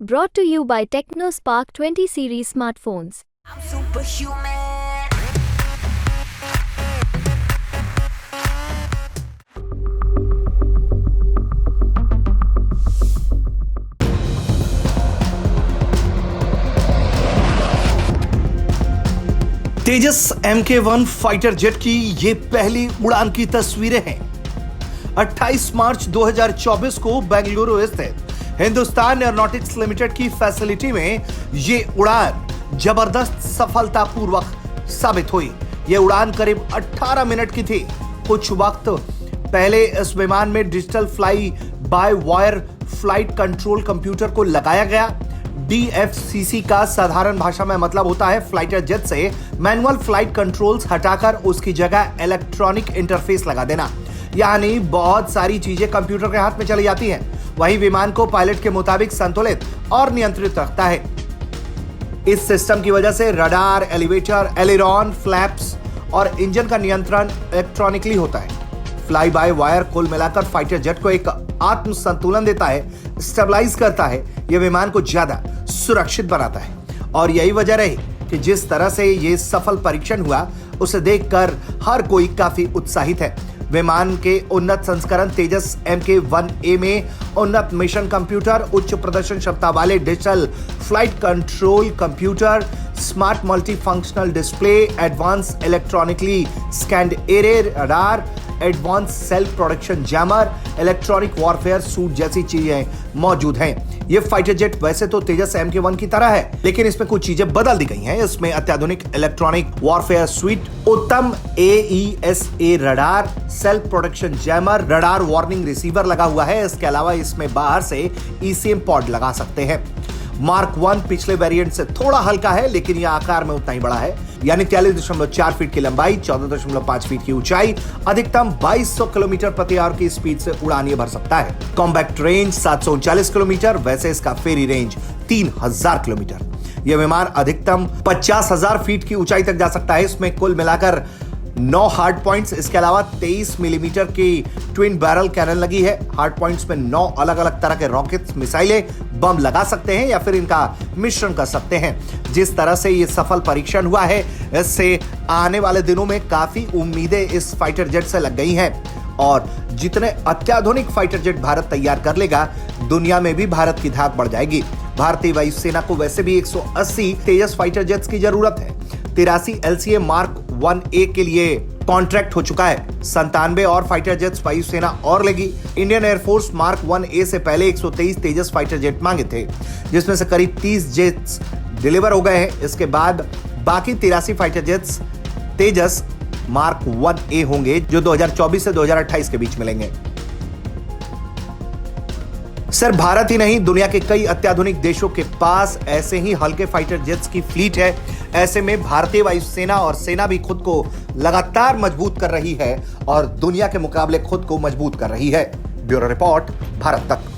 Brought to you by TechnoSpark 20 series smartphones. I'm superhuman. Tejas MK1 fighter jet की ये पहली उड़ान की तस्वीरें हैं। 28 मार्च 2024 को बेंगलुरु स्थित हिंदुस्तान एरोनॉटिक्स लिमिटेड की फैसिलिटी में ये उड़ान जबरदस्त सफलतापूर्वक साबित हुई। ये उड़ान करीब 18 मिनट की थी। कुछ वक्त पहले इस विमान में digital fly by wire flight control computer को लगाया गया। DFCC का साधारण भाषा में मतलब होता है फाइटर जेट से मैनुअल फ्लाइट कंट्रोल्स हटाकर उसकी जगह इलेक्ट्रॉनिक इंटरफेस लगा देना, यानी बहुत सारी चीजें कंप्यूटर के हाथ में चली जाती हैं। वही विमान को पायलट के मुताबिक संतुलित और नियंत्रित रखता है। इस सिस्टम की वजह से रडार, एलिवेटर, एलिरॉन, फ्लैप्स और इंजन का नियंत्रण इलेक्ट्रॉनिकली होता है। फ्लाई बाय वायर कुल मिलाकर फाइटर जेट को एक आत्म संतुलन देता है, स्टेबलाइज करता है, यह विमान को ज्यादा सुरक्षित बनाता है। और यही वजह रही कि जिस तरह से यह सफल परीक्षण हुआ उसे देखकर हर कोई काफी उत्साहित है। विमान के उन्नत संस्करण तेजस MK1A में उन्नत मिशन कंप्यूटर, उच्च प्रदर्शन क्षमता वाले digital flight control computer, smart multi functional display, advance electronically scanned array radar, advance self production jammer, electronic warfare suit जैसी चीजें मौजूद हैं। ये फाइटर जेट वैसे तो तेजस MK1 की तरह है, लेकिन इसमें कुछ चीजें बदल दी गई हैं। इसमें अत्याधुनिक इलेक्ट्रॉनिक वॉरफेयर सूट, उत्तम AESA radar, self production jammer, radar warning receiver लगा हुआ है। इसके अलावा इसमें बाहर से ECM पॉड लगा सकते हैं। मार्क 1 पिछले वेरिएंट से थोड़ा हल्का है, लेकिन यह आकार में उतना ही बड़ा है, यानी 43.4 फीट की लंबाई, 14.5 फीट की ऊंचाई, अधिकतम 2200 किलोमीटर प्रति आवर की स्पीड से उड़ान ये भर सकता है। कॉम्बैक्ट रेंज 739 किलोमीटर, वैसे इसका फेरी रेंज 3000 किलोमीटर। यह विमान अधिकतम 50,000 फीट की ऊंचाई तक जा सकता है। इसमें कुल मिलाकर 9 हार्ड पॉइंट्स, इसके अलावा 23 मिलीमीटर की ट्विन बैरल कैनन लगी है। हार्ड पॉइंट्स में 9 अलग अलग तरह के रॉकेट्स, मिसाइलें, बम लगा सकते हैं या फिर इनका मिश्रण कर सकते हैं। जिस तरह से ये सफल परीक्षण हुआ है, इससे आने वाले दिनों में काफी उम्मीदें इस फाइटर जेट से लग गई हैं। और जितने अत्याधुनिक फाइटर जेट भारत तैयार कर लेगा, दुनिया में भी भारत की धाक बढ़ जाएगी। भारतीय वायुसेना को वैसे भी 180 तेजस फाइटर जेट्स की जरूरत है। 83 LCA मार्क 1A के लिए कॉन्ट्रैक्ट हो चुका है। 97 और फाइटर जेट्स वायुसेना और लेगी। इंडियन एयरफोर्स मार्क 1A से पहले 123 तेजस फाइटर जेट मांगे थे, जिसमें से करीब 30 जेट्स डिलीवर हो गए हैं। इसके बाद बाकी 83 फाइटर जेट्स तेजस मार्क 1A होंगे, जो 2024 से 2028 के बीच मिलेंगे। सिर्फ भारत ही नहीं, दुनिया के कई अत्याधुनिक देशों के पास ऐसे ही हल्के फाइटर जेट्स की फ्लीट है। ऐसे में भारतीय वायुसेना और सेना भी खुद को लगातार मजबूत कर रही है और दुनिया के मुकाबले खुद को मजबूत कर रही है। ब्यूरो रिपोर्ट, भारत तक।